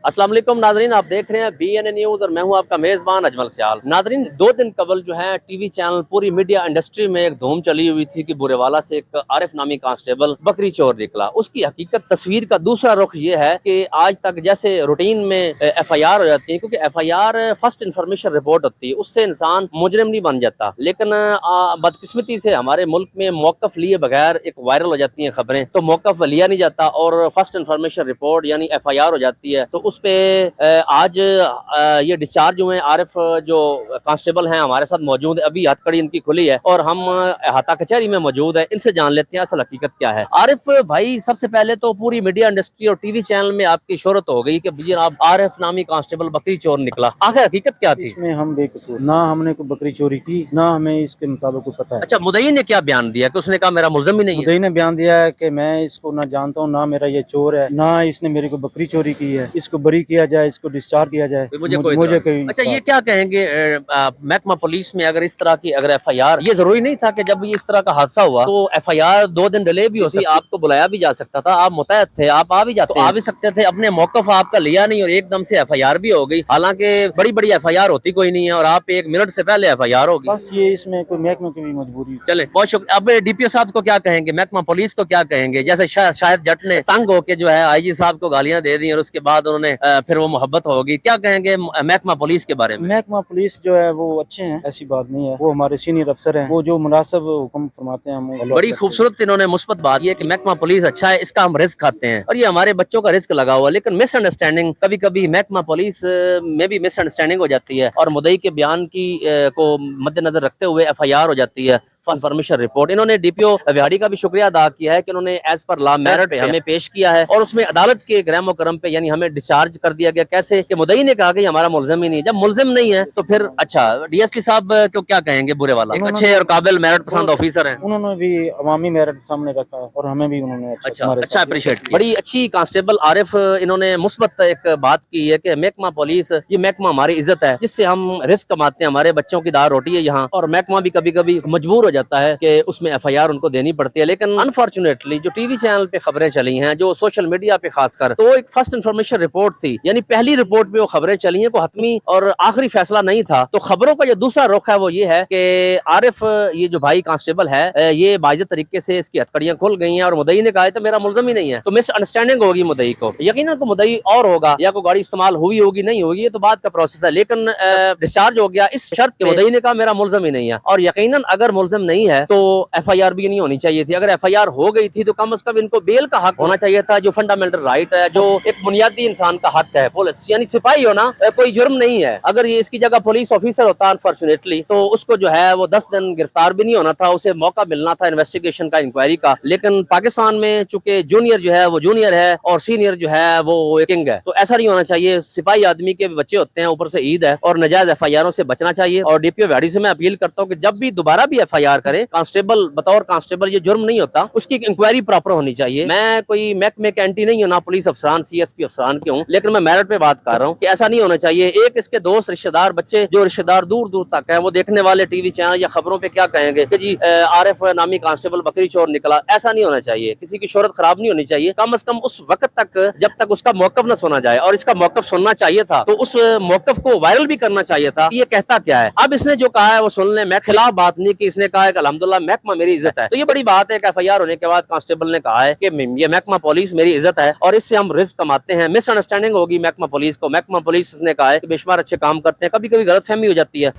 अस्सलाम वालेकुम नाजरीन, आप देख रहे हैं BN न्यूज़ और मैं हूं आपका मेज़बान अजमल सियाल। नाजरीन, 2 दिन कबल जो है टीवी चैनल पूरी मीडिया इंडस्ट्री में एक धूम चली हुई थी कि बुरेवाला से एक आरिफ नामी कांस्टेबल बकरी चोर निकला। उसकी हकीकत तस्वीर का दूसरा रुख ये है कि आज तक जैसे रूटीन में FIR हो जाती है, क्योंकि FIR फर्स्ट इन्फॉर्मेशन रिपोर्ट होती है, उससे इंसान मुजरिम नहीं बन जाता। लेकिन बदकिस्मती से हमारे मुल्क में मौक़िफ़ लिए बगैर एक वायरल हो जाती हैं खबरें, तो मौक़िफ़ लिया नहीं जाता और फर्स्ट इन्फॉर्मेशन रिपोर्ट यानी FIR हो जाती है। तो उस पे आज ये डिस्चार्ज हुए आरिफ जो कांस्टेबल हैं हमारे साथ मौजूद है। अभी हथकड़ी इनकी खुली है और हम अहाता कचहरी में मौजूद है। इनसे जान लेते हैं असल हकीकत क्या है। आरिफ भाई, सबसे पहले तो पूरी मीडिया इंडस्ट्री और टीवी चैनल में आपकी शोहरत हो गई कि भैया आप आरिफ नामी कांस्टेबल बकरी चोर निकला। आखिर हकीकत क्या थी? इसमें हम बेकसूर, ना हमने कोई बकरी चोरी की, ना हमें इसके मुताबिक कोई पता है। अच्छा, मुदई ने क्या बयान दिया कि उसने कहा मेरा मुलज़िम ही नहीं है? मुदई ने बयान दिया है कि मैं इसको ना जानता हूँ, ना मेरा ये चोर है, ना इसने मेरी को बकरी चोरी की है, इसको बरी किया जाए, इसको डिस्चार्ज किया जाए। मुझे कोई अच्छा, ये क्या कहेंगे महकमा पुलिस में अगर इस तरह की अगर FIR, ये जरूरी नहीं था कि जब ये इस तरह का हादसा हुआ तो FIR 2 दिन डिले भी हो सकती, आपको बुलाया भी जा सकता था, आप मुतहद थे, आप आ भी जाते, आ भी सकते थे। अपने मौकफ आपका लिया नहीं और एकदम से FIR भी हो गई, हालांकि बड़ी बड़ी FIR होती कोई नहीं है और आप 1 मिनट से पहले FIR होगी। बस ये इसमें कोई महकमे की भी मजबूरी। चले, बहुत शुक्रिया। अब DPO साहब को क्या कहेंगे, महकमा पुलिस को क्या कहेंगे? जैसे शायद जट ने तंग होके जो है IG साहब को गालियां दे दी और उसके बाद उन्होंने फिर वो मोहब्बत होगी, क्या कहेंगे महकमा पुलिस के बारे में? महकमा पुलिस जो है वो अच्छे हैं, ऐसी बात नहीं है, वो हमारे सीनियर अफसर हैं, वो जो मुनासिब हुक्म फरमाते हैं हम। बड़ी खूबसूरत इन्होंने मुस्बत बात ये कि महकमा पुलिस अच्छा है, इसका हम रिस्क खाते हैं और ये हमारे बच्चों का रिस्क लगा हुआ। लेकिन मिसअंडरस्टैंडिंग कभी कभी महकमा पुलिस में भी मिसअंडरस्टैंडिंग हो जाती है और मुदई के बयान की को मद्देनजर रखते हुए FIR हो जाती है, इन्फॉर्मेशन रिपोर्ट। इन्होंने DPO विहाड़ी का भी शुक्रिया अदा किया है कि उन्होंने एज पर लॉ मेरिट हमें पेश किया है और उसमें अदालत के ग्राम करम पे यानी हमें डिस्चार्ज कर दिया गया। कैसे कि मुदई ने कहा कि हमारा मुलजिम ही नहीं है। जब मुलजिम नहीं है तो फिर अच्छा, DSP साहब को क्या कहेंगे? बुरे वाला एक अच्छे और काबिल मेरिट पसंद ऑफिसर हैं, उन्होंने भी अवामी मेरिट सामने रखा और हमें भी उन्होंने अच्छा अप्रिशिएट किया। बड़ी अच्छी कांस्टेबल आरिफ इन्होंने मुस्बत एक बात की है कि महकमा पुलिस ये महकमा हमारी इज्जत है, जिससे हम रिस्क कमाते हैं, हमारे बच्चों की दार रोटी है यहाँ, और महकमा भी कभी कभी मजबूर हो जाता है कि उसमें FIR उनको देनी पड़ती है। लेकिन अनफॉर्चुनेटली जो टीवी चैनल पे खबरें चली हैं, जो सोशल मीडिया पे खासकर, तो एक फर्स्ट इन्फॉर्मेशन रिपोर्ट थी, यानी पहली रिपोर्ट पे वो खबरें चली हैं, कोई हतमी और आखिरी फैसला नहीं था। तो खबरों का जो दूसरा रुख है वो ये है कि आरिफ ये जो भाई कांस्टेबल है ये बाइज़त तरीके से इसकी हथकड़ियां खुल गई हैं और मुदई ने कहा तो मेरा मुलज़िम ही नहीं है, तो मिसअंडरस्टैंडिंग होगी मुदई को, यकीनन को मुदई और होगा या कोई गाड़ी इस्तेमाल हुई होगी नहीं होगी, ये तो बात का प्रोसेस है। लेकिन डिस्चार्ज हो गया इस शर्त के मुदई ने कहा मेरा मुलज़िम ही नहीं है, और यकीनन अगर मुलज़िम नहीं है तो FIR भी नहीं होनी चाहिए थी। अगर FIR हो गई थी तो कम से कम इनको बेल का हक होना चाहिए था, जो फंडामेंटल राइट है, जो एक बुनियादी इंसान का हक है। पुलिस यानी सिपाही होना कोई जुर्म नहीं है। अगर ये इसकी जगह पुलिस ऑफिसर होता अनफॉर्चुनेटली तो उसको जो है वो 10 दिन गिरफ्तार भी नहीं होना था, उसे मौका मिलना था इन्वेस्टिगेशन का, इंक्वायरी का। लेकिन पाकिस्तान में चूंकि जूनियर जो है वो जूनियर है और सीनियर जो है वो किंग है, तो ऐसा नहीं होना चाहिए। सिपाही आदमी के बच्चे होते हैं, ऊपर से ईद है, और नजायज FIR से बचना चाहिए। और DPO विहाड़ी से मैं अपील करता हूँ कि जब भी दोबारा भी FIR करे कांस्टेबल, बतौर कांस्टेबल ये जुर्म नहीं होता, उसकी इंक्वायरी प्रॉपर होनी चाहिए। मैं कोई महकमे के एंटी नहीं हूँ, ना पुलिस अफसरान CSP अफसरान के हूँ, लेकिन मैं मेरिट पे बात कर रहा हूँ कि ऐसा नहीं होना चाहिए। एक इसके दोस्त रिश्तेदार बच्चे, जो रिश्तेदार दूर दूर तक हैं, वो देखने वाले टीवी चैनल या खबरों पे क्या कहेंगे कि जी आरिफ नामी कांस्टेबल बकरी चोर निकला। ऐसा नहीं होना चाहिए, किसी की शोहरत खराब नहीं होनी चाहिए। कम से कम उस वक्त तक जब तक उसका मौकफ न सुना जाए, और इसका मौकफ सुनना चाहिए था तो उस मौकफ को वायरल भी करना चाहिए था, ये कहता क्या है। अब इसने जो कहा है वो सुन ले, मैं खिलाफ बात नहीं कि इसने कहा है कि अल्हम्दुलिल्लाह महकमा मेरी इज्जत है, तो ये बड़ी बात है कि FIR होने के बाद कांस्टेबल ने कहा है कि ये महकमा पुलिस मेरी इज्जत है और इससे हम रिस्क कमाते हैं। मिसअंडरस्टैंडिंग होगी महकमा पुलिस को। महकमा पुलिस ने कहा है कि बेशुमार अच्छे काम करते हैं, कभी कभी गलतफहमी हो जाती है।